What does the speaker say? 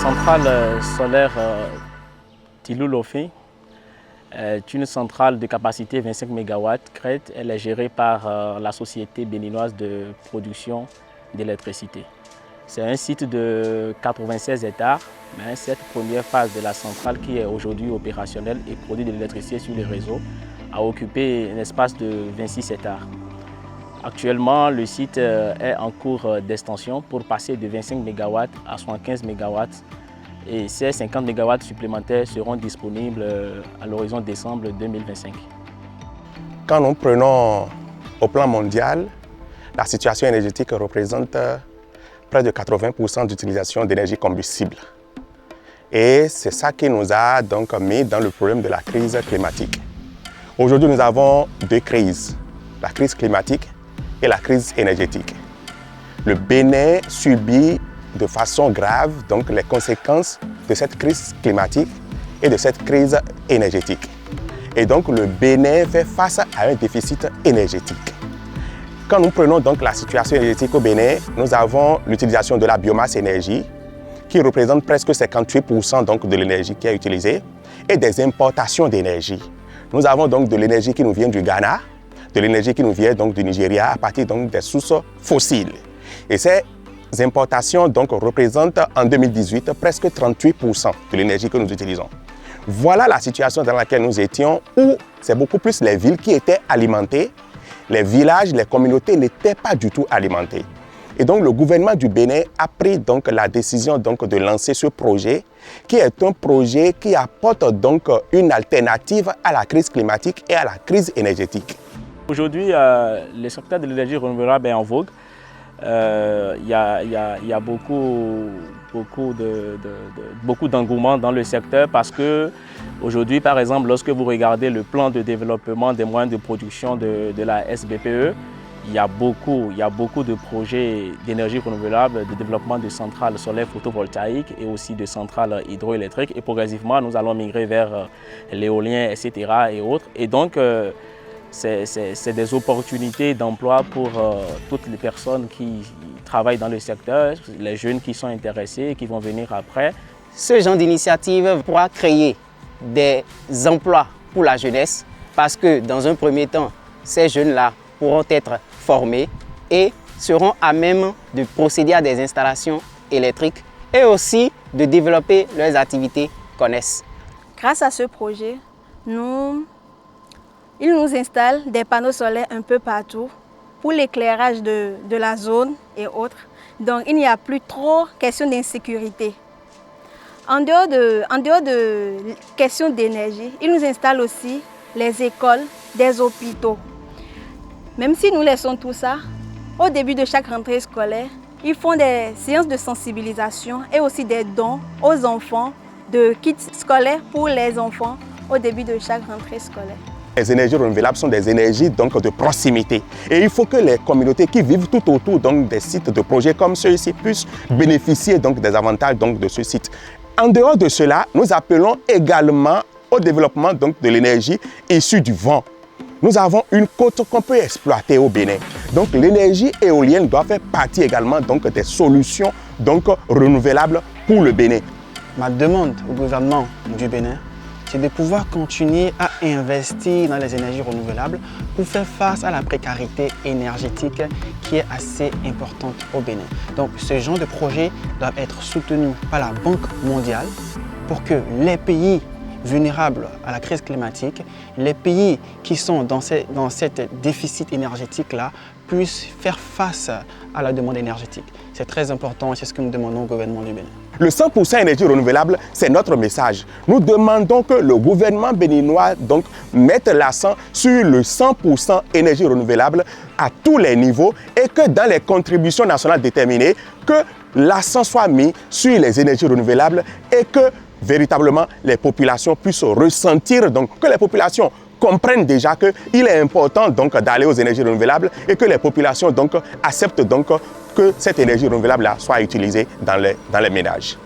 centrale solaire Tilou-Lofé est une centrale de capacité 25 MW. Elle est gérée par la société béninoise de production d'électricité. C'est un site de 96 hectares, mais cette première phase de la centrale qui est aujourd'hui opérationnelle et produit de l'électricité sur les réseaux a occupé un espace de 26 hectares. Actuellement, le site est en cours d'extension pour passer de 25 MW à 75 MW et ces 50 MW supplémentaires seront disponibles à l'horizon décembre 2025. Quand nous prenons au plan mondial, la situation énergétique représente près de 80% d'utilisation d'énergie combustible. Et c'est ça qui nous a donc mis dans le problème de la crise climatique. Aujourd'hui, nous avons deux crises, la crise climatique et la crise énergétique. Le Bénin subit de façon grave donc, les conséquences de cette crise climatique et de cette crise énergétique. Et donc le Bénin fait face à un déficit énergétique. Quand nous prenons donc la situation énergétique au Bénin, nous avons l'utilisation de la biomasse énergie qui représente presque 58% donc, de l'énergie qui est utilisée et des importations d'énergie. Nous avons donc de l'énergie qui nous vient du Ghana, de l'énergie qui nous vient donc du Nigeria à partir donc des sources fossiles. Et ces importations donc représentent en 2018 presque 38% de l'énergie que nous utilisons. Voilà la situation dans laquelle nous étions où c'est beaucoup plus les villes qui étaient alimentées, les villages, les communautés n'étaient pas du tout alimentés. Et donc le gouvernement du Bénin a pris donc la décision donc de lancer ce projet qui est un projet qui apporte donc une alternative à la crise climatique et à la crise énergétique. Aujourd'hui, le secteur de l'énergie renouvelable est en vogue. Il y a beaucoup d'engouement dans le secteur parce que aujourd'hui, par exemple, lorsque vous regardez le plan de développement des moyens de production de la SBPE, il y a beaucoup de projets d'énergie renouvelable, de développement de centrales solaires photovoltaïques et aussi de centrales hydroélectriques. Et progressivement, nous allons migrer vers l'éolien, etc. et autres. Et donc, c'est des opportunités d'emploi pour toutes les personnes qui travaillent dans le secteur, les jeunes qui sont intéressés et qui vont venir après. Ce genre d'initiative pourra créer des emplois pour la jeunesse parce que dans un premier temps, ces jeunes-là pourront être formés et seront à même de procéder à des installations électriques et aussi de développer leurs activités connexes. Grâce à ce projet, ils nous installent des panneaux solaires un peu partout pour l'éclairage de la zone et autres. Donc il n'y a plus trop question d'insécurité. En dehors de question d'énergie, ils nous installent aussi les écoles, des hôpitaux. Même si nous laissons tout ça, au début de chaque rentrée scolaire, ils font des séances de sensibilisation et aussi des dons aux enfants de kits scolaires pour les enfants au début de chaque rentrée scolaire. Les énergies renouvelables sont des énergies donc, de proximité. Et il faut que les communautés qui vivent tout autour donc, des sites de projets comme ceux-ci puissent bénéficier donc, des avantages donc, de ce site. En dehors de cela, nous appelons également au développement donc, de l'énergie issue du vent. Nous avons une côte qu'on peut exploiter au Bénin. Donc l'énergie éolienne doit faire partie également donc, des solutions donc, renouvelables pour le Bénin. Ma demande au gouvernement du Bénin, c'est de pouvoir continuer à investir dans les énergies renouvelables pour faire face à la précarité énergétique qui est assez importante au Bénin. Donc ce genre de projet doit être soutenu par la Banque mondiale pour que les pays vulnérables à la crise climatique, les pays qui sont dans cet déficit énergétique-là puissent faire face à la demande énergétique. C'est très important et c'est ce que nous demandons au gouvernement du Bénin. Le 100% énergie renouvelable, c'est notre message. Nous demandons que le gouvernement béninois donc, mette l'accent sur le 100% énergie renouvelable à tous les niveaux et que dans les contributions nationales déterminées, que l'accent soit mis sur les énergies renouvelables et que véritablement les populations puissent ressentir, donc que les populations comprennent déjà qu'il est important d'aller aux énergies renouvelables et que les populations donc, acceptent donc, que cette énergie renouvelable soit utilisée dans les ménages.